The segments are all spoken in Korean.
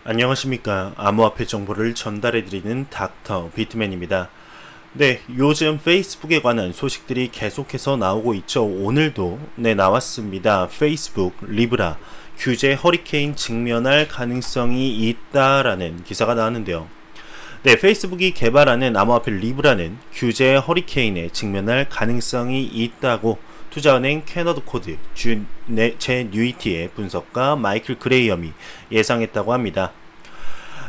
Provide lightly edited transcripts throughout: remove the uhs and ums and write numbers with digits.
안녕하십니까. 암호화폐 정보를 전달해드리는 닥터 비트맨입니다. 네, 요즘 페이스북에 관한 소식들이 계속해서 나오고 있죠. 오늘도 나왔습니다. 페이스북 리브라 규제 허리케인 직면할 가능성이 있다라는 기사가 나왔는데요. 네, 페이스북이 개발하는 암호화폐 리브라는 규제 허리케인에 직면할 가능성이 있다고 투자은행 캐너드코드 제뉴이티의 분석가 마이클 그레이엄이 예상했다고 합니다.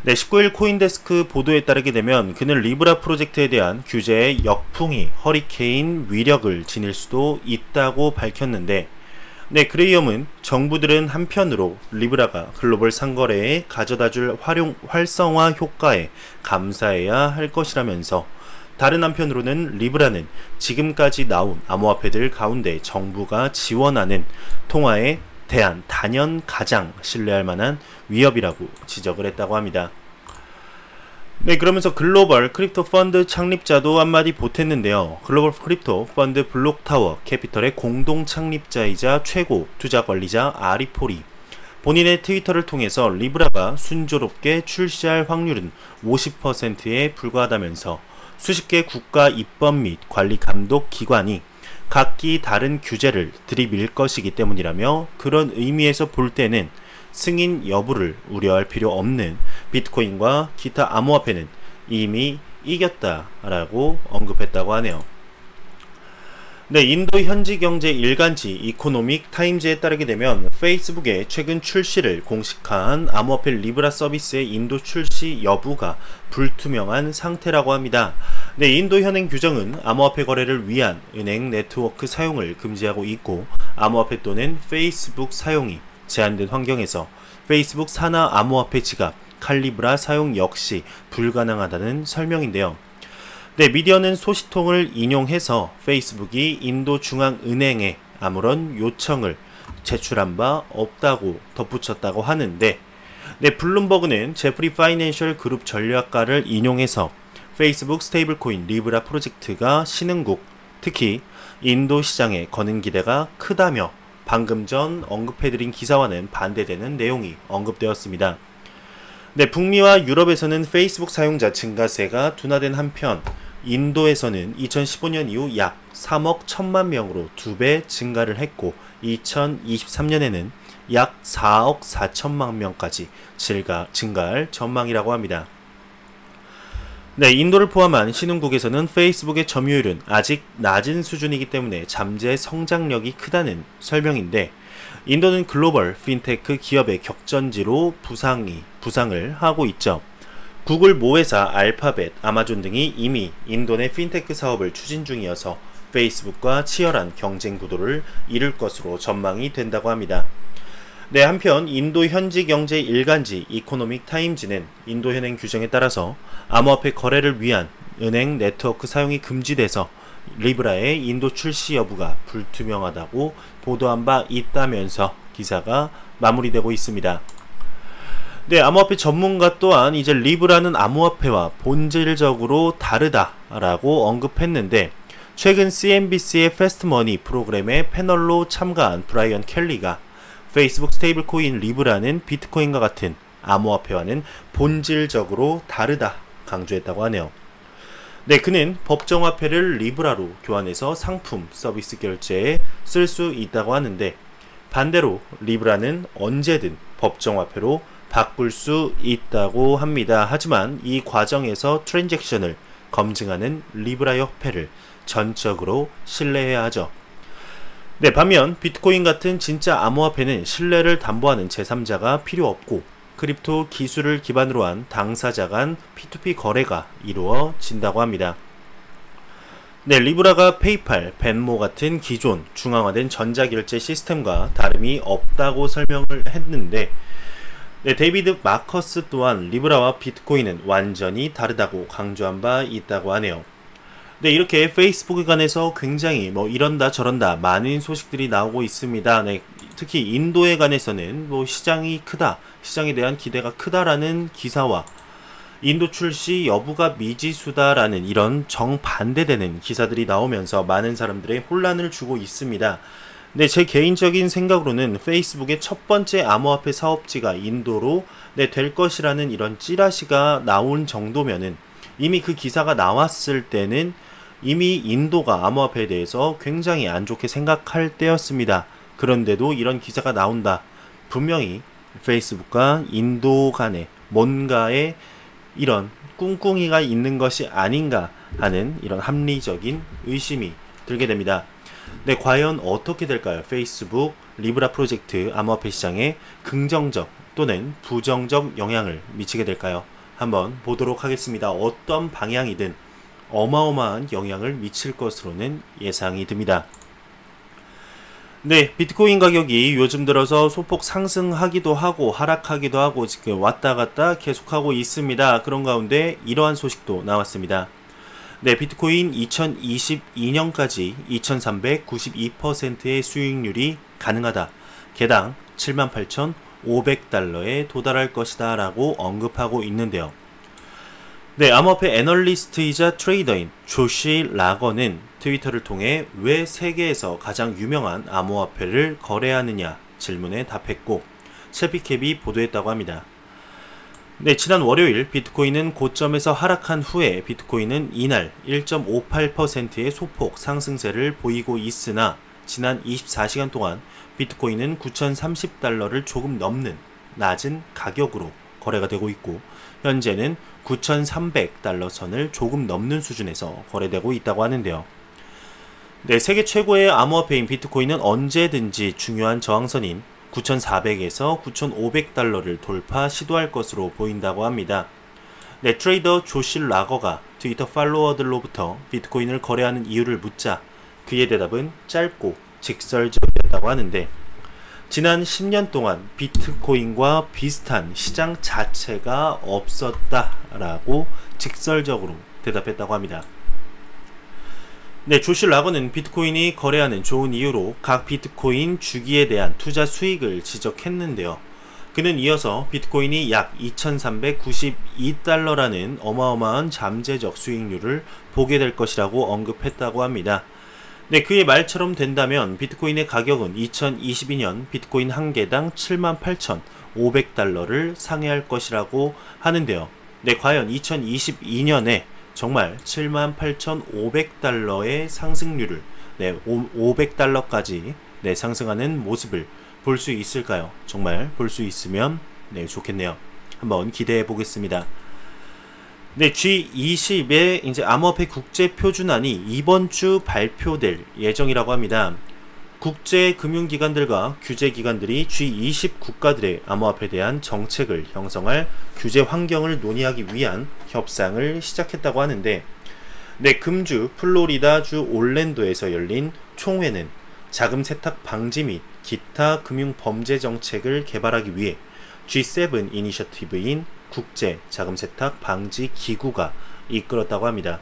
네, 19일 코인데스크 보도에 따르게 되면 그는 리브라 프로젝트에 대한 규제의 역풍이 허리케인 위력을 지닐 수도 있다고 밝혔는데, 네, 그레이엄은 정부들은 한편으로 리브라가 글로벌 상거래에 가져다줄 활성화 효과에 감사해야 할 것이라면서, 다른 한편으로는 리브라는 지금까지 나온 암호화폐들 가운데 정부가 지원하는 통화에 대한 단연 가장 신뢰할 만한 위협이라고 지적을 했다고 합니다. 네, 그러면서 글로벌 크립토 펀드 창립자도 한마디 보탰는데요. 글로벌 크립토 펀드 블록타워 캐피털의 공동 창립자이자 최고 투자 관리자 아리포리, 본인의 트위터를 통해서 리브라가 순조롭게 출시할 확률은 50%에 불과하다면서 수십 개 국가 입법 및 관리 감독 기관이 각기 다른 규제를 들이밀 것이기 때문이라며, 그런 의미에서 볼 때는 승인 여부를 우려할 필요 없는 비트코인과 기타 암호화폐는 이미 이겼다라고 언급했다고 하네요. 네, 인도 현지경제 일간지 이코노믹 타임즈에 따르게 되면 페이스북의 최근 출시를 공식화한 암호화폐 리브라 서비스의 인도 출시 여부가 불투명한 상태라고 합니다. 네, 인도 현행 규정은 암호화폐 거래를 위한 은행 네트워크 사용을 금지하고 있고, 암호화폐 또는 페이스북 사용이 제한된 환경에서 페이스북 산하 암호화폐 지갑 칼리브라 사용 역시 불가능하다는 설명인데요. 네, 미디어는 소식통을 인용해서 페이스북이 인도 중앙은행에 아무런 요청을 제출한 바 없다고 덧붙였다고 하는데, 네, 블룸버그는 제프리 파이낸셜 그룹 전략가를 인용해서 페이스북 스테이블코인 리브라 프로젝트가 신흥국, 특히 인도 시장에 거는 기대가 크다며 방금 전 언급해드린 기사와는 반대되는 내용이 언급되었습니다. 네, 북미와 유럽에서는 페이스북 사용자 증가세가 둔화된 한편 인도에서는 2015년 이후 약 3억 1천만 명으로 2배 증가를 했고, 2023년에는 약 4억 4천만 명까지 증가할 전망이라고 합니다. 네, 인도를 포함한 신흥국에서는 페이스북의 점유율은 아직 낮은 수준이기 때문에 잠재 성장력이 크다는 설명인데, 인도는 글로벌 핀테크 기업의 격전지로 부상을 하고 있죠. 구글 모회사 알파벳, 아마존 등이 이미 인도 내 핀테크 사업을 추진 중이어서 페이스북과 치열한 경쟁 구도를 이룰 것으로 전망이 된다고 합니다. 네, 한편 인도 현지 경제 일간지 이코노믹 타임즈는 인도 현행 규정에 따라서 암호화폐 거래를 위한 은행 네트워크 사용이 금지돼서 리브라의 인도 출시 여부가 불투명하다고 보도한 바 있다면서 기사가 마무리되고 있습니다. 네, 암호화폐 전문가 또한 이제 리브라는 암호화폐와 본질적으로 다르다라고 언급했는데, 최근 CNBC의 패스트머니 프로그램에 패널로 참가한 브라이언 켈리가 페이스북 스테이블코인 리브라는 비트코인과 같은 암호화폐와는 본질적으로 다르다 강조했다고 하네요. 네, 그는 법정화폐를 리브라로 교환해서 상품, 서비스 결제에 쓸 수 있다고 하는데, 반대로 리브라는 언제든 법정화폐로 바꿀 수 있다고 합니다. 하지만 이 과정에서 트랜잭션을 검증하는 리브라 협회를 전적으로 신뢰해야 하죠. 네, 반면 비트코인 같은 진짜 암호화폐는 신뢰를 담보하는 제3자가 필요 없고, 크립토 기술을 기반으로 한 당사자 간 P2P 거래가 이루어진다고 합니다. 네, 리브라가 페이팔, 벤모 같은 기존 중앙화된 전자결제 시스템과 다름이 없다고 설명을 했는데, 네, 데이비드 마커스 또한 리브라와 비트코인은 완전히 다르다고 강조한 바 있다고 하네요. 네, 이렇게 페이스북에 관해서 굉장히 이런다 저런다 많은 소식들이 나오고 있습니다. 네, 특히 인도에 관해서는 시장이 크다, 시장에 대한 기대가 크다라는 기사와 인도 출시 여부가 미지수다라는 이런 정반대되는 기사들이 나오면서 많은 사람들의 혼란을 주고 있습니다. 네, 제 개인적인 생각으로는 페이스북의 첫 번째 암호화폐 사업지가 인도로 될 것이라는 이런 찌라시가 나온 정도면은 이미 그 기사가 나왔을 때는 이미 인도가 암호화폐에 대해서 굉장히 안 좋게 생각할 때였습니다. 그런데도 이런 기사가 나온다. 분명히 페이스북과 인도 간에 뭔가의 이런 꿍꿍이가 있는 것이 아닌가 하는 이런 합리적인 의심이 들게 됩니다. 네, 과연 어떻게 될까요? 페이스북 리브라 프로젝트 암호화폐 시장에 긍정적 또는 부정적 영향을 미치게 될까요? 한번 보도록 하겠습니다. 어떤 방향이든 어마어마한 영향을 미칠 것으로는 예상이 듭니다. 네, 비트코인 가격이 요즘 들어서 소폭 상승하기도 하고 하락하기도 하고 지금 왔다 갔다 계속하고 있습니다. 그런 가운데 이러한 소식도 나왔습니다. 네, 비트코인 2022년까지 2392%의 수익률이 가능하다. 개당 78,500달러에 도달할 것이다 라고 언급하고 있는데요. 네, 암호화폐 애널리스트이자 트레이더인 조시 라거는 트위터를 통해 왜 세계에서 가장 유명한 암호화폐를 거래하느냐 질문에 답했고 채피캡이 보도했다고 합니다. 네, 지난 월요일 비트코인은 고점에서 하락한 후에 비트코인은 이날 1.58%의 소폭 상승세를 보이고 있으나 지난 24시간 동안 비트코인은 9,030달러를 조금 넘는 낮은 가격으로 거래가 되고 있고 현재는 9,300달러 선을 조금 넘는 수준에서 거래되고 있다고 하는데요. 네, 세계 최고의 암호화폐인 비트코인은 언제든지 중요한 저항선인 9,400에서 9,500달러를 돌파 시도할 것으로 보인다고 합니다. 네, 트레이더 조시 라거가 트위터 팔로워들로부터 비트코인을 거래하는 이유를 묻자 그의 대답은 짧고 직설적이었다고 하는데 지난 10년 동안 비트코인과 비슷한 시장 자체가 없었다라고 직설적으로 대답했다고 합니다. 네, 조시 라거는 비트코인이 거래하는 좋은 이유로 각 비트코인 주기에 대한 투자 수익을 지적했는데요. 그는 이어서 비트코인이 약 2,392달러라는 어마어마한 잠재적 수익률을 보게 될 것이라고 언급했다고 합니다. 네, 그의 말처럼 된다면 비트코인의 가격은 2022년 비트코인 한 개당 78,500달러를 상회할 것이라고 하는데요. 네, 과연 2022년에 정말 78,500달러의 상승률을 500달러까지 상승하는 모습을 볼 수 있을까요? 정말 볼 수 있으면 좋겠네요. 한번 기대해 보겠습니다. 네, G20의 이제 암호화폐 국제 표준안이 이번 주 발표될 예정이라고 합니다. 국제 금융기관들과 규제기관들이 G20 국가들의 암호화폐에 대한 정책을 형성할 규제 환경을 논의하기 위한 협상을 시작했다고 하는데, 네, 금주 플로리다주 올랜도에서 열린 총회는 자금 세탁 방지 및 기타 금융 범죄 정책을 개발하기 위해 G7 이니셔티브인 국제 자금 세탁 방지 기구가 이끌었다고 합니다.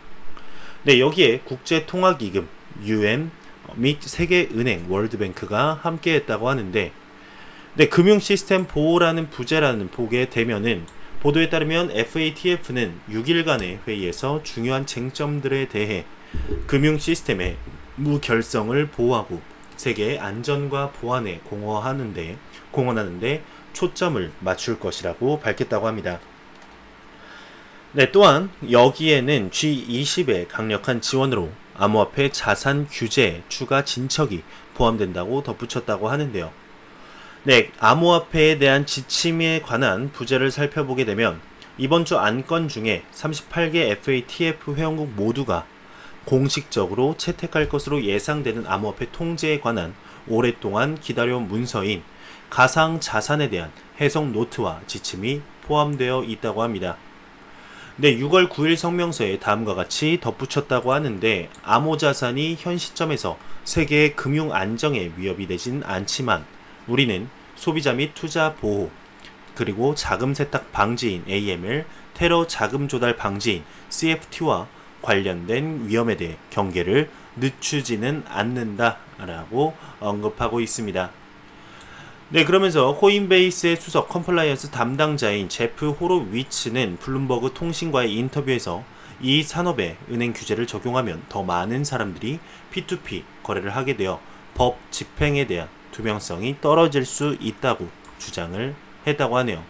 네, 여기에 국제통화기금, UN 및 세계은행, 월드뱅크가 함께했다고 하는데, 네, 금융 시스템 보호라는 부제라는 보게 되면은 보도에 따르면 FATF는 6일간의 회의에서 중요한 쟁점들에 대해 금융 시스템의 무결성을 보호하고 세계의 안전과 보안에 공헌하는데 초점을 맞출 것이라고 밝혔다고 합니다. 네, 또한 여기에는 G20의 강력한 지원으로 암호화폐 자산 규제 추가 진척이 포함된다고 덧붙였다고 하는데요. 네, 암호화폐에 대한 지침에 관한 부제를 살펴보게 되면 이번 주 안건 중에 38개 FATF 회원국 모두가 공식적으로 채택할 것으로 예상되는 암호화폐 통제에 관한 오랫동안 기다려온 문서인 가상 자산에 대한 해석 노트와 지침이 포함되어 있다고 합니다. 네, 6월 9일 성명서에 다음과 같이 덧붙였다고 하는데, 암호자산이 현 시점에서 세계의 금융 안정에 위협이 되진 않지만 우리는 소비자 및 투자 보호, 그리고 자금 세탁 방지인 AML, 테러 자금 조달 방지인 CFT와 관련된 위험에 대해 경계를 늦추지는 않는다라고 언급하고 있습니다. 네, 그러면서 코인베이스의 수석 컴플라이언스 담당자인 제프 호로위츠는 블룸버그 통신과의 인터뷰에서 이 산업에 은행 규제를 적용하면 더 많은 사람들이 P2P 거래를 하게 되어 법 집행에 대한 투명성이 떨어질 수 있다고 주장을 했다고 하네요.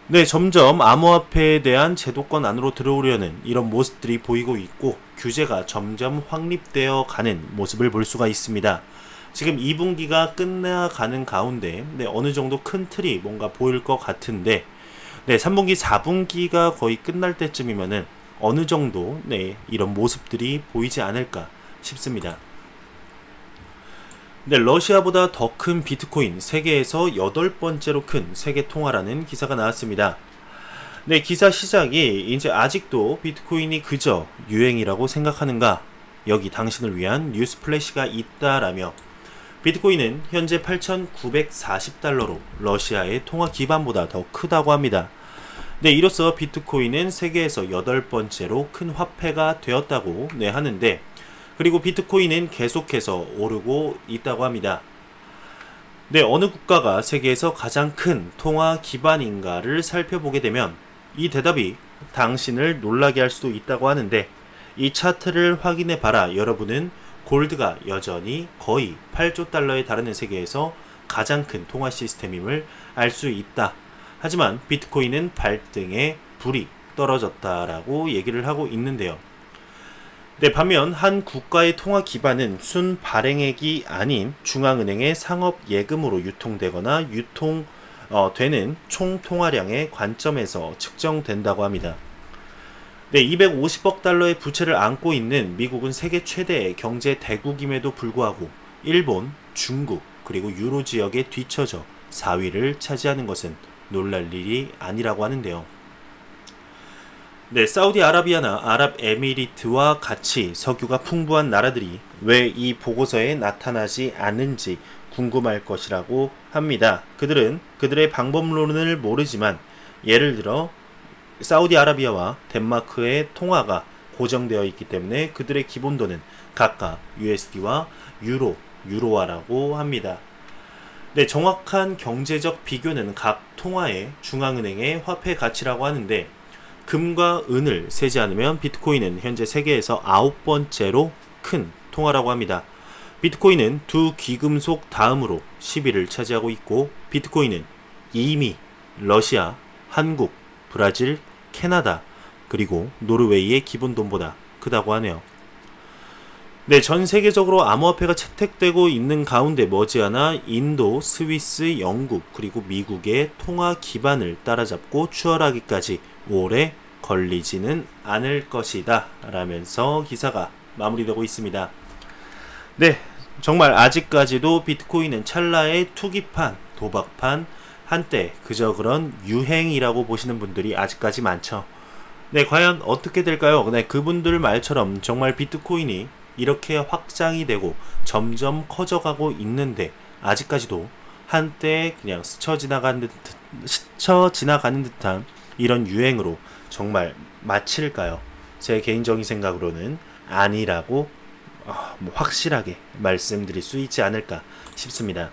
네, 점점 암호화폐에 대한 제도권 안으로 들어오려는 이런 모습들이 보이고 있고 규제가 점점 확립되어 가는 모습을 볼 수가 있습니다. 지금 2분기가 끝나가는 가운데 어느 정도 큰 틀이 뭔가 보일 것 같은데 3분기, 4분기가 거의 끝날 때쯤이면은 어느 정도 이런 모습들이 보이지 않을까 싶습니다. 러시아보다 더 큰 비트코인, 세계에서 8번째로 큰 세계 통화라는 기사가 나왔습니다. 기사 시작이 이제 아직도 비트코인이 그저 유행이라고 생각하는가? 여기 당신을 위한 뉴스 플래시가 있다라며 비트코인은 현재 8,940달러로 러시아의 통화 기반보다 더 크다고 합니다. 이로써 비트코인은 세계에서 8번째로 큰 화폐가 되었다고 하는데 그리고 비트코인은 계속해서 오르고 있다고 합니다. 어느 국가가 세계에서 가장 큰 통화 기반인가를 살펴보게 되면 이 대답이 당신을 놀라게 할 수도 있다고 하는데 이 차트를 확인해 봐라. 여러분은 골드가 여전히 거의 8조 달러에 달하는 세계에서 가장 큰 통화 시스템임을 알 수 있다. 하지만 비트코인은 발등에 불이 떨어졌다라고 얘기를 하고 있는데요. 반면 한 국가의 통화 기반은 순 발행액이 아닌 중앙은행의 상업 예금으로 유통되거나 되는 총 통화량의 관점에서 측정된다고 합니다. 250억 달러의 부채를 안고 있는 미국은 세계 최대의 경제 대국임에도 불구하고 일본, 중국, 그리고 유로 지역에 뒤처져 4위를 차지하는 것은 놀랄 일이 아니라고 하는데요. 사우디아라비아나 아랍에미리트와 같이 석유가 풍부한 나라들이 왜 이 보고서에 나타나지 않는지 궁금할 것이라고 합니다. 그들은 그들의 방법론을 모르지만 예를 들어 사우디아라비아와 덴마크의 통화가 고정되어 있기 때문에 그들의 기본도는 각각 USD와 유로화라고 합니다. 정확한 경제적 비교는 각 통화의 중앙은행의 화폐 가치라고 하는데 금과 은을 세지 않으면 비트코인은 현재 세계에서 9번째로 큰 통화라고 합니다. 비트코인은 두 귀금속 다음으로 10위를 차지하고 있고 비트코인은 이미 러시아, 한국, 브라질, 캐나다, 그리고 노르웨이의 기본돈보다 크다고 하네요. 전 세계적으로 암호화폐가 채택되고 있는 가운데 머지않아 인도, 스위스, 영국, 그리고 미국의 통화 기반을 따라잡고 추월하기까지 오래 걸리지는 않을 것이다 라면서 기사가 마무리되고 있습니다. 정말 아직까지도 비트코인은 찰나의 투기판, 도박판, 한때 그저 그런 유행이라고 보시는 분들이 아직까지 많죠. 과연 어떻게 될까요? 그분들 말처럼 정말 비트코인이 이렇게 확장이 되고 점점 커져가고 있는데 아직까지도 한때 그냥 스쳐 지나가는 듯한 이런 유행으로 정말 마칠까요? 제 개인적인 생각으로는 아니라고 확실하게 말씀드릴 수 있지 않을까 싶습니다.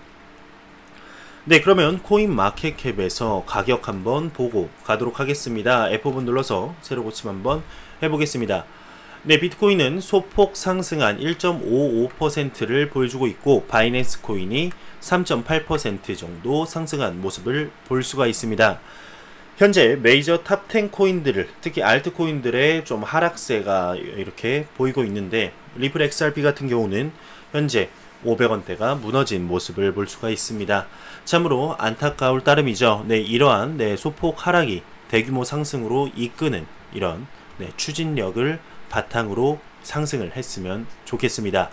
그러면 코인마켓캡에서 가격 한번 보고 가도록 하겠습니다. F5번 눌러서 새로 고침 한번 해보겠습니다. 비트코인은 소폭 상승한 1.55%를 보여주고 있고 바이낸스 코인이 3.8% 정도 상승한 모습을 볼 수가 있습니다. 현재 메이저 탑 10 코인들을 특히 알트 코인들의 좀 하락세가 이렇게 보이고 있는데 리플 XRP 같은 경우는 현재 500원대가 무너진 모습을 볼 수가 있습니다. 참으로 안타까울 따름이죠. 이러한 소폭 하락이 대규모 상승으로 이끄는 이런 추진력을 바탕으로 상승을 했으면 좋겠습니다.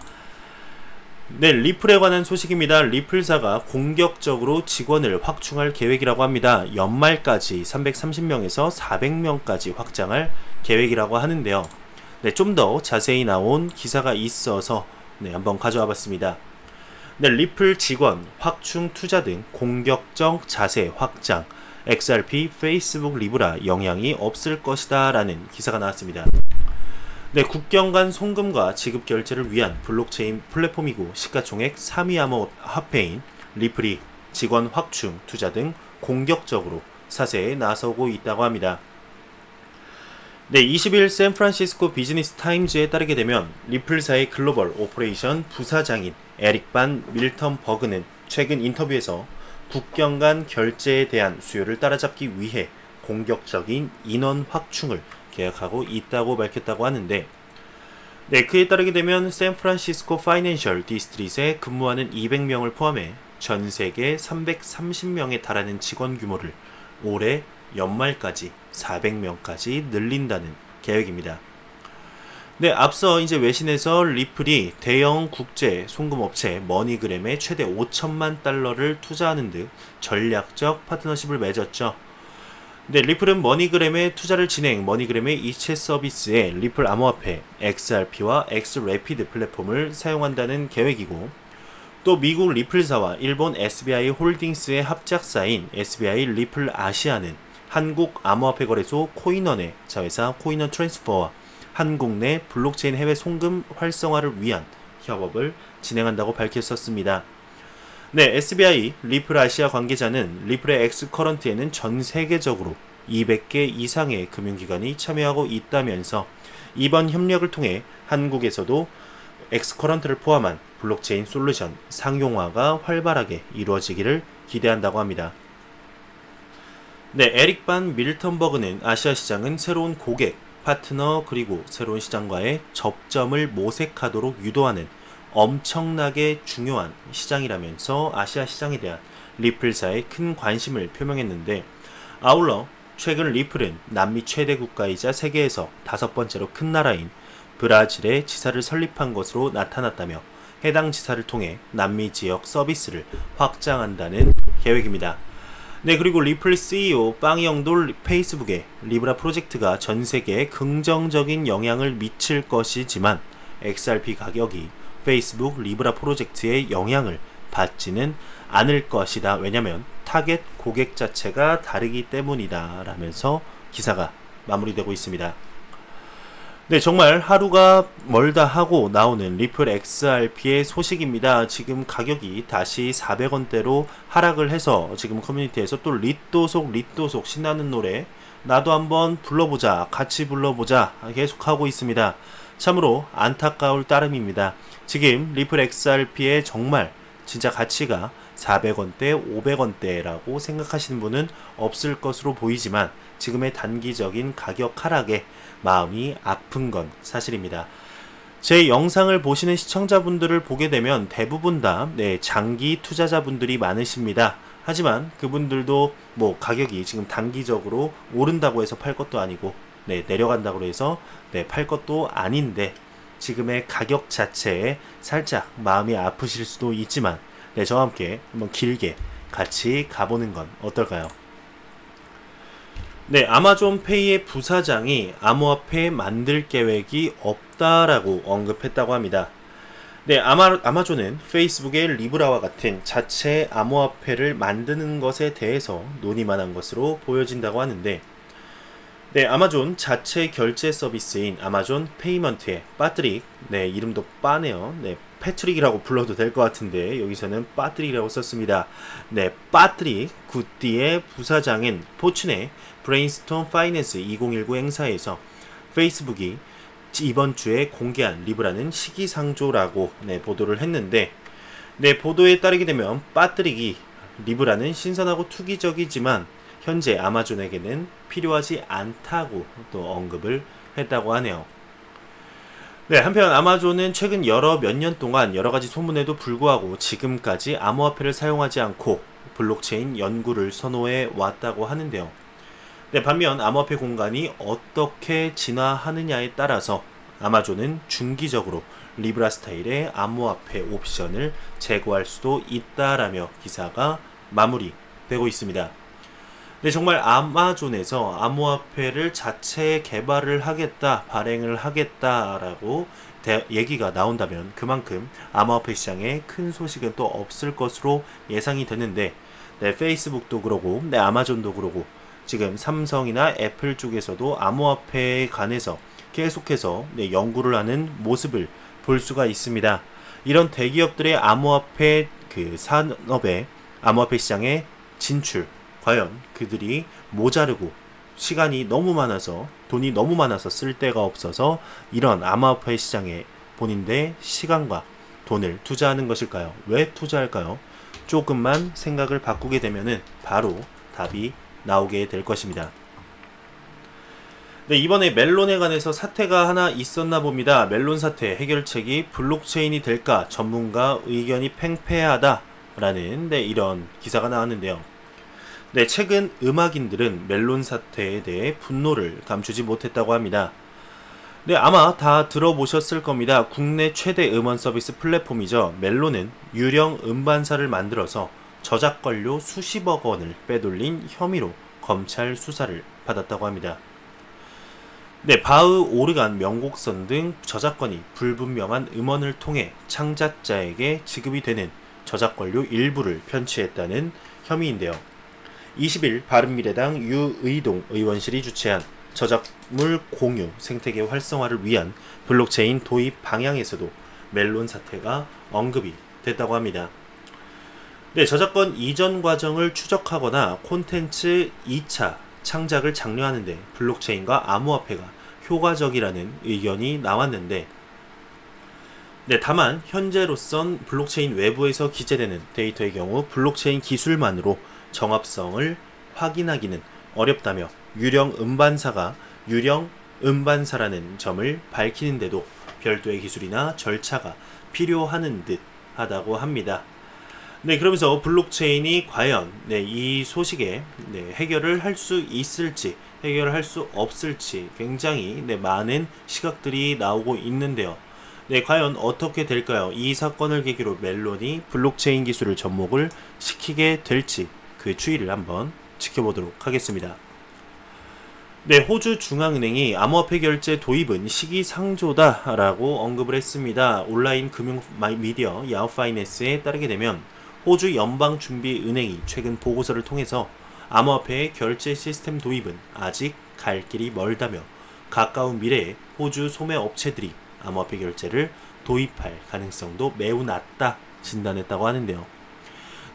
리플에 관한 소식입니다. 리플사가 공격적으로 직원을 확충할 계획이라고 합니다. 연말까지 330명에서 400명까지 확장할 계획이라고 하는데요. 좀 더 자세히 나온 기사가 있어서 한번 가져와 봤습니다. 리플 직원 확충 투자 등 공격적 자세 확장, XRP, 페이스북, 리브라 영향이 없을 것이다 라는 기사가 나왔습니다. 국경 간 송금과 지급 결제를 위한 블록체인 플랫폼이고 시가총액 3위 암호화폐인 리플이 직원 확충 투자 등 공격적으로 사세에 나서고 있다고 합니다. 네, 20일 샌프란시스코 비즈니스 타임즈에 따르게 되면 리플사의 글로벌 오퍼레이션 부사장인 에릭 반 밀턴버그는 최근 인터뷰에서 국경 간 결제에 대한 수요를 따라잡기 위해 공격적인 인원 확충을 계획하고 있다고 밝혔다고 하는데, 네, 그에 따르게 되면 샌프란시스코 파이낸셜 디스트릿에 근무하는 200명을 포함해 전 세계 330명에 달하는 직원 규모를 올해 연말까지 400명까지 늘린다는 계획입니다. 네, 앞서 이제 외신에서 리플이 대형 국제 송금업체 머니그램에 최대 5천만 달러를 투자하는 등 전략적 파트너십을 맺었죠. 네, 리플은 머니그램의 투자를 진행, 머니그램의 이체 서비스에 리플 암호화폐 XRP와 XRapid 플랫폼을 사용한다는 계획이고, 또 미국 리플사와 일본 SBI 홀딩스의 합작사인 SBI 리플 아시아는 한국 암호화폐 거래소 코인원의 자회사 코인원 트랜스퍼와 한국 내 블록체인 해외 송금 활성화를 위한 협업을 진행한다고 밝혔었습니다. 네, SBI 리플 아시아 관계자는 리플의 엑스커런트에는 전 세계적으로 200개 이상의 금융기관이 참여하고 있다면서 이번 협력을 통해 한국에서도 엑스커런트를 포함한 블록체인 솔루션 상용화가 활발하게 이루어지기를 기대한다고 합니다. 네, 에릭 반 밀턴버그는 아시아 시장은 새로운 고객, 파트너 그리고 새로운 시장과의 접점을 모색하도록 유도하는 엄청나게 중요한 시장이라면서 아시아 시장에 대한 리플사의 큰 관심을 표명했는데, 아울러 최근 리플은 남미 최대 국가이자 세계에서 5번째로 큰 나라인 브라질에 지사를 설립한 것으로 나타났다며 해당 지사를 통해 남미 지역 서비스를 확장한다는 계획입니다. 네, 그리고 리플 CEO 빵영도 페이스북에 리브라 프로젝트가 전 세계에 긍정적인 영향을 미칠 것이지만 XRP 가격이 페이스북 리브라 프로젝트의 영향을 받지는 않을 것이다. 왜냐면 타겟 고객 자체가 다르기 때문이다 라면서 기사가 마무리되고 있습니다. 네, 정말 하루가 멀다 하고 나오는 리플 XRP의 소식입니다. 지금 가격이 다시 400원대로 하락을 해서 지금 커뮤니티에서 또 리또속 신나는 노래 나도 한번 불러보자, 같이 불러보자 계속하고 있습니다. 참으로 안타까울 따름입니다. 지금 리플 XRP의 정말 진짜 가치가 400원대, 500원대라고 생각하시는 분은 없을 것으로 보이지만 지금의 단기적인 가격 하락에 마음이 아픈 건 사실입니다. 제 영상을 보시는 시청자분들을 보게 되면 대부분 다 장기 투자자분들이 많으십니다. 하지만 그분들도 뭐 가격이 지금 단기적으로 오른다고 해서 팔 것도 아니고 내려간다고 해서 팔 것도 아닌데 지금의 가격 자체에 살짝 마음이 아프실 수도 있지만 저와 함께 한번 길게 같이 가보는 건 어떨까요? 네, 아마존페이의 부사장이 암호화폐 만들 계획이 없다라고 언급했다고 합니다. 네, 아마존은 페이스북의 리브라와 같은 자체 암호화폐를 만드는 것에 대해서 논의만 한 것으로 보여진다고 하는데, 네, 아마존 자체 결제 서비스인 아마존 페이먼트의 빠트릭, 이름도 빠네요. 패트릭이라고 불러도 될 것 같은데 여기서는 빠트릭이라고 썼습니다. 빠트릭 굿디의 부사장인 포춘의 브레인스톰 파이낸스 2019 행사에서 페이스북이 이번 주에 공개한 리브라는 시기상조라고 보도를 했는데, 보도에 따르게 되면 빠트릭이 리브라는 신선하고 투기적이지만 현재 아마존에게는 필요하지 않다고 또 언급을 했다고 하네요. 한편 아마존은 최근 몇 년 동안 여러가지 소문에도 불구하고 지금까지 암호화폐를 사용하지 않고 블록체인 연구를 선호해 왔다고 하는데요. 반면 암호화폐 공간이 어떻게 진화하느냐에 따라서 아마존은 중기적으로 리브라 스타일의 암호화폐 옵션을 제고할 수도 있다라며 기사가 마무리되고 있습니다. 정말 아마존에서 암호화폐를 자체 개발을 하겠다, 발행을 하겠다라고 얘기가 나온다면 그만큼 암호화폐 시장에 큰 소식은 또 없을 것으로 예상이 되는데, 페이스북도 그러고 아마존도 그러고 지금 삼성이나 애플 쪽에서도 암호화폐에 관해서 계속해서 연구를 하는 모습을 볼 수가 있습니다. 이런 대기업들의 암호화폐 산업에 암호화폐 시장에 진출, 과연 그들이 모자르고 시간이 너무 많아서 돈이 너무 많아서 쓸 데가 없어서 이런 암호화폐 시장에 본인의 시간과 돈을 투자하는 것일까요? 왜 투자할까요? 조금만 생각을 바꾸게 되면은 바로 답이 나오게 될 것입니다. 네, 이번에 멜론에 관해서 사태가 하나 있었나 봅니다. 멜론 사태 해결책이 블록체인이 될까? 전문가 의견이 팽팽하다 라는 이런 기사가 나왔는데요. 네, 최근 음악인들은 멜론 사태에 대해 분노를 감추지 못했다고 합니다. 네, 아마 다 들어보셨을 겁니다. 국내 최대 음원 서비스 플랫폼이죠. 멜론은 유령 음반사를 만들어서 저작권료 수십억 원을 빼돌린 혐의로 검찰 수사를 받았다고 합니다. 네, 바흐, 오르간, 명곡선 등 저작권이 불분명한 음원을 통해 창작자에게 지급이 되는 저작권료 일부를 편취했다는 혐의인데요. 20일 바른미래당 유의동 의원실이 주최한 저작물 공유 생태계 활성화를 위한 블록체인 도입 방향에서도 멜론 사태가 언급이 됐다고 합니다. 네, 저작권 이전 과정을 추적하거나 콘텐츠 2차 창작을 장려하는데 블록체인과 암호화폐가 효과적이라는 의견이 나왔는데, 네, 다만 현재로선 블록체인 외부에서 기재되는 데이터의 경우 블록체인 기술만으로 정합성을 확인하기는 어렵다며 유령 음반사가 유령 음반사라는 점을 밝히는데도 별도의 기술이나 절차가 필요하는 듯 하다고 합니다. 네, 그러면서 블록체인이 과연 이 소식에 해결을 할 수 있을지 해결을 할 수 없을지 굉장히 많은 시각들이 나오고 있는데요. 네, 과연 어떻게 될까요? 이 사건을 계기로 멜론이 블록체인 기술을 접목을 시키게 될지 그 추이를 한번 지켜보도록 하겠습니다. 네, 호주 중앙은행이 암호화폐 결제 도입은 시기상조다라고 언급을 했습니다. 온라인 금융 미디어 야후파이낸스에 따르게 되면 호주 연방준비은행이 최근 보고서를 통해서 암호화폐의 결제 시스템 도입은 아직 갈 길이 멀다며 가까운 미래에 호주 소매 업체들이 암호화폐 결제를 도입할 가능성도 매우 낮다 진단했다고 하는데요.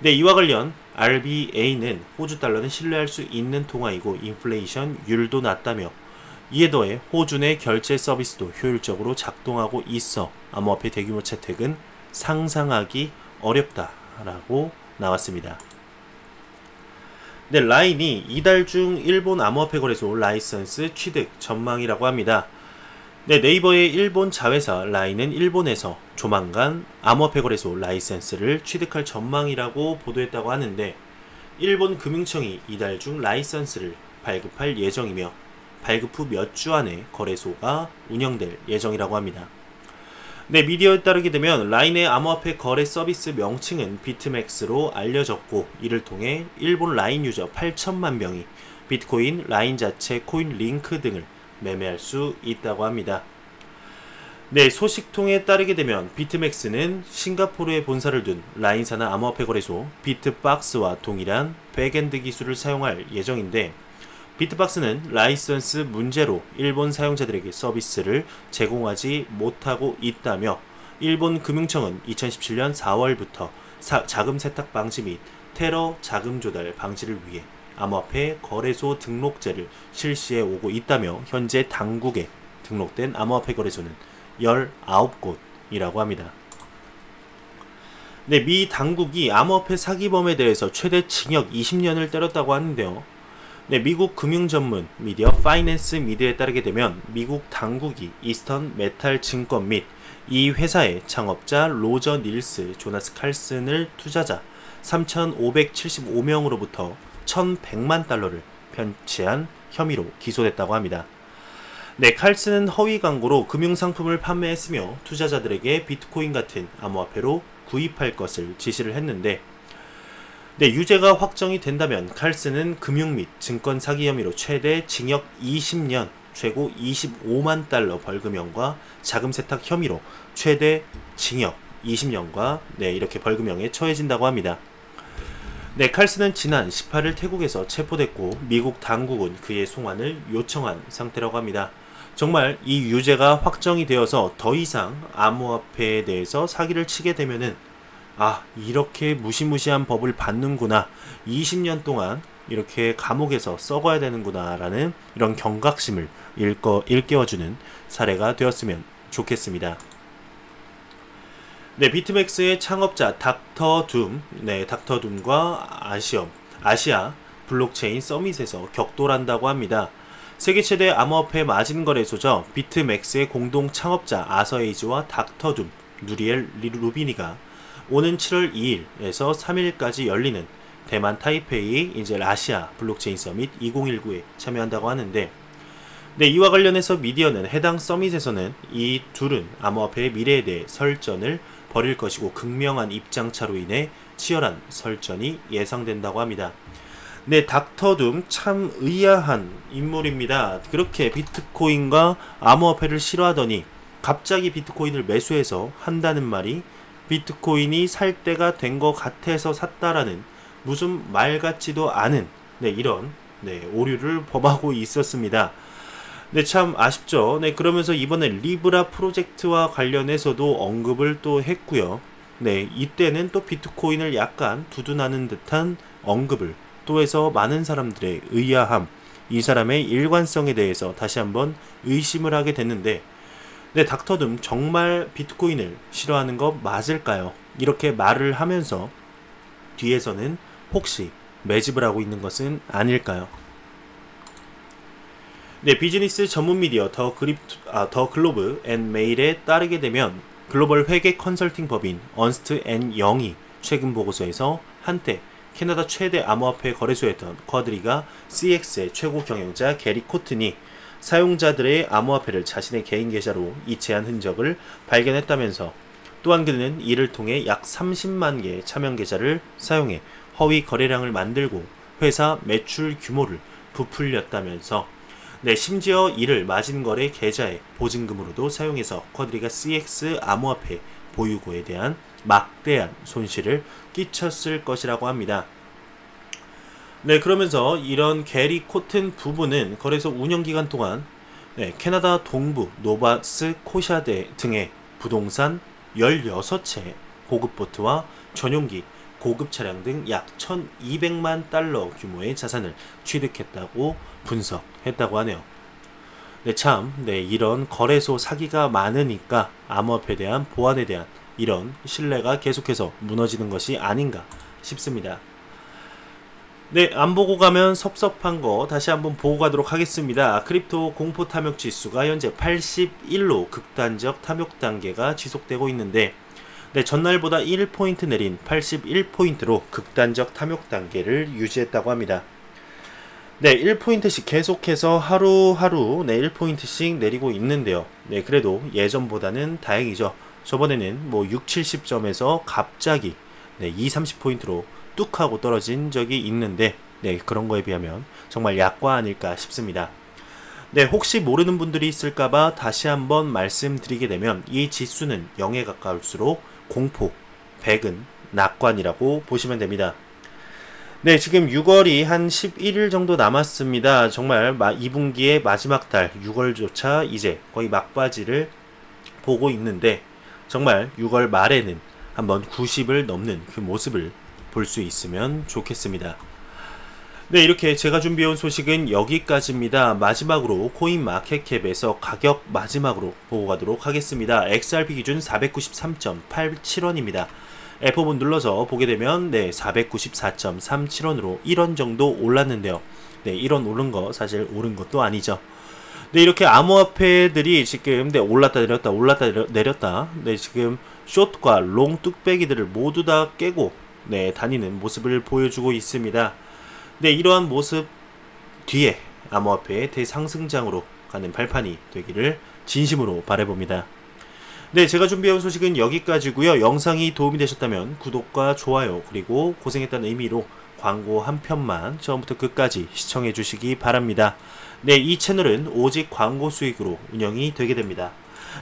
네, 이와 관련 RBA는 호주 달러는 신뢰할 수 있는 통화이고 인플레이션율도 낮다며 이에 더해 호주 내 결제 서비스도 효율적으로 작동하고 있어 암호화폐 대규모 채택은 상상하기 어렵다라고 나왔습니다. 네, 라인이 이달 중 일본 암호화폐 거래소 라이선스 취득 전망이라고 합니다. 네, 네이버의 일본 자회사 라인은 일본에서 조만간 암호화폐 거래소 라이선스를 취득할 전망이라고 보도했다고 하는데, 일본 금융청이 이달 중 라이선스를 발급할 예정이며 발급 후 몇 주 안에 거래소가 운영될 예정이라고 합니다. 네, 미디어에 따르게 되면 라인의 암호화폐 거래 서비스 명칭은 비트맥스로 알려졌고, 이를 통해 일본 라인 유저 8천만 명이 비트코인, 라인 자체, 코인 링크 등을 매매할 수 있다고 합니다. 네, 소식통에 따르게 되면 비트맥스는 싱가포르에 본사를 둔 라인사나 암호화폐 거래소 비트박스와 동일한 백엔드 기술을 사용할 예정인데, 비트박스는 라이선스 문제로 일본 사용자들에게 서비스를 제공하지 못하고 있다며, 일본 금융청은 2017년 4월부터 자금 세탁 방지 및 테러 자금 조달 방지를 위해 암호화폐 거래소 등록제를 실시해 오고 있다며, 현재 당국에 등록된 암호화폐 거래소는 19곳이라고 합니다. 네, 미 당국이 암호화폐 사기범에 대해서 최대 징역 20년을 때렸다고 하는데요. 네, 미국 금융 전문 미디어 파이낸스 미드에 따르게 되면 미국 당국이 이스턴 메탈 증권 및 이 회사의 창업자 로저 닐스, 조나스 칼슨을 투자자 3,575명으로부터 1,100만 달러를 편취한 혐의로 기소됐다고 합니다. 네, 칼슨은 허위 광고로 금융상품을 판매했으며 투자자들에게 비트코인 같은 암호화폐로 구입할 것을 지시를 했는데, 네, 유죄가 확정이 된다면 칼슨은 금융 및 증권 사기 혐의로 최대 징역 20년, 최고 25만 달러 벌금형과 자금 세탁 혐의로 최대 징역 20년과 이렇게 벌금형에 처해진다고 합니다. 네, 칼슨은 지난 18일 태국에서 체포됐고 미국 당국은 그의 송환을 요청한 상태라고 합니다. 정말 이 유죄가 확정이 되어서 더 이상 암호화폐에 대해서 사기를 치게 되면은 이렇게 무시무시한 법을 받는구나, 20년 동안 이렇게 감옥에서 썩어야 되는구나 라는 이런 경각심을 일깨워주는 사례가 되었으면 좋겠습니다. 네, 비트맥스의 창업자 닥터 둠, 닥터 둠과 아시아 블록체인 서밋에서 격돌한다고 합니다. 세계 최대 암호화폐 마진거래소죠. 비트맥스의 공동 창업자 아서 에이지와 닥터 둠, 누리엘 루비니가 오는 7월 2일에서 3일까지 열리는 대만 타이페이 아시아 블록체인 서밋 2019에 참여한다고 하는데, 네, 이와 관련해서 미디어는 해당 서밋에서는 이 둘은 암호화폐의 미래에 대해 설전을 벌일 것이고 극명한 입장차로 인해 치열한 설전이 예상된다고 합니다. 네, 닥터둠 참 의아한 인물입니다. 그렇게 비트코인과 암호화폐를 싫어하더니 갑자기 비트코인을 매수해서 한다는 말이 비트코인이 살 때가 된 것 같아서 샀다라는 무슨 말 같지도 않은 이런 오류를 범하고 있었습니다. 네, 참 아쉽죠. 네, 그러면서 이번에 리브라 프로젝트와 관련해서도 언급을 또 했고요. 네, 이때는 또 비트코인을 약간 두둔하는 듯한 언급을 또 해서 많은 사람들의 의아함, 이 사람의 일관성에 대해서 다시 한번 의심을 하게 됐는데, 네, 닥터둠 정말 비트코인을 싫어하는 거 맞을까요? 이렇게 말을 하면서 뒤에서는 혹시 매집을 하고 있는 것은 아닐까요? 네, 비즈니스 전문 미디어 더 글로브 앤 메일에 따르게 되면 글로벌 회계 컨설팅 법인 언스트 앤 영이 최근 보고서에서 한때 캐나다 최대 암호화폐 거래소였던 쿼드리가 CX의 최고 경영자 게리 코튼이 사용자들의 암호화폐를 자신의 개인 계좌로 이체한 흔적을 발견했다면서, 또한 그는 이를 통해 약 30만 개의 차명 계좌를 사용해 허위 거래량을 만들고 회사 매출 규모를 부풀렸다면서, 네, 심지어 이를 마진거래 계좌의 보증금으로도 사용해서 쿼드리가 CX 암호화폐 보유고에 대한 막대한 손실을 끼쳤을 것이라고 합니다. 네, 그러면서 이런 게리 코튼 부부는 거래소 운영기간 동안 캐나다 동부 노바스코샤 등의 부동산 16채, 고급 보트와 전용기, 고급 차량 등 약 1200만 달러 규모의 자산을 취득했다고 분석했다고 하네요. 네, 참, 이런 거래소 사기가 많으니까 암호화폐에 대한 보안에 대한 이런 신뢰가 계속해서 무너지는 것이 아닌가 싶습니다. 네, 안 보고 가면 섭섭한 거 다시 한번 보고 가도록 하겠습니다. 크립토 공포 탐욕 지수가 현재 81로 극단적 탐욕 단계가 지속되고 있는데, 네, 전날보다 1포인트 내린 81포인트로 극단적 탐욕 단계를 유지했다고 합니다. 네, 1포인트씩 계속해서 하루하루 1포인트씩 내리고 있는데요. 네, 그래도 예전보다는 다행이죠. 저번에는 6, 70점에서 갑자기 2, 30포인트로 뚝 하고 떨어진 적이 있는데, 네, 그런 거에 비하면 정말 약과 아닐까 싶습니다. 네, 혹시 모르는 분들이 있을까봐 다시 한번 말씀드리게 되면 이 지수는 0에 가까울수록 공포, 백은 낙관이라고 보시면 됩니다. 네, 지금 6월이 한 11일 정도 남았습니다. 정말 2분기의 마지막 달 6월조차 이제 거의 막바지를 보고 있는데, 정말 6월 말에는 한번 90을 넘는 그 모습을 볼 수 있으면 좋겠습니다. 네, 이렇게 제가 준비해온 소식은 여기까지입니다. 마지막으로 코인마켓캡에서 가격 마지막으로 보고 가도록 하겠습니다. XRP 기준 493.87원입니다. F5분 눌러서 보게 되면 494.37원으로 1원 정도 올랐는데요. 네, 1원 오른 거 사실 오른 것도 아니죠. 네, 이렇게 암호화폐들이 지금 올랐다 내렸다 올랐다 내렸다, 지금 숏과 롱 뚝배기들을 모두 다 깨고 다니는 모습을 보여주고 있습니다. 네, 이러한 모습 뒤에 암호화폐의 대상승장으로 가는 발판이 되기를 진심으로 바라봅니다. 네, 제가 준비해온 소식은 여기까지고요. 영상이 도움이 되셨다면 구독과 좋아요, 그리고 고생했다는 의미로 광고 한 편만 처음부터 끝까지 시청해 주시기 바랍니다. 네, 이 채널은 오직 광고 수익으로 운영이 되게 됩니다.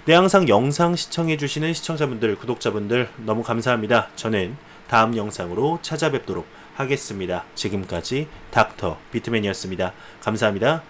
네, 항상 영상 시청해 주시는 시청자분들, 구독자분들 너무 감사합니다. 저는 다음 영상으로 찾아뵙도록 하겠습니다. 지금까지 닥터 비트맨이었습니다. 감사합니다.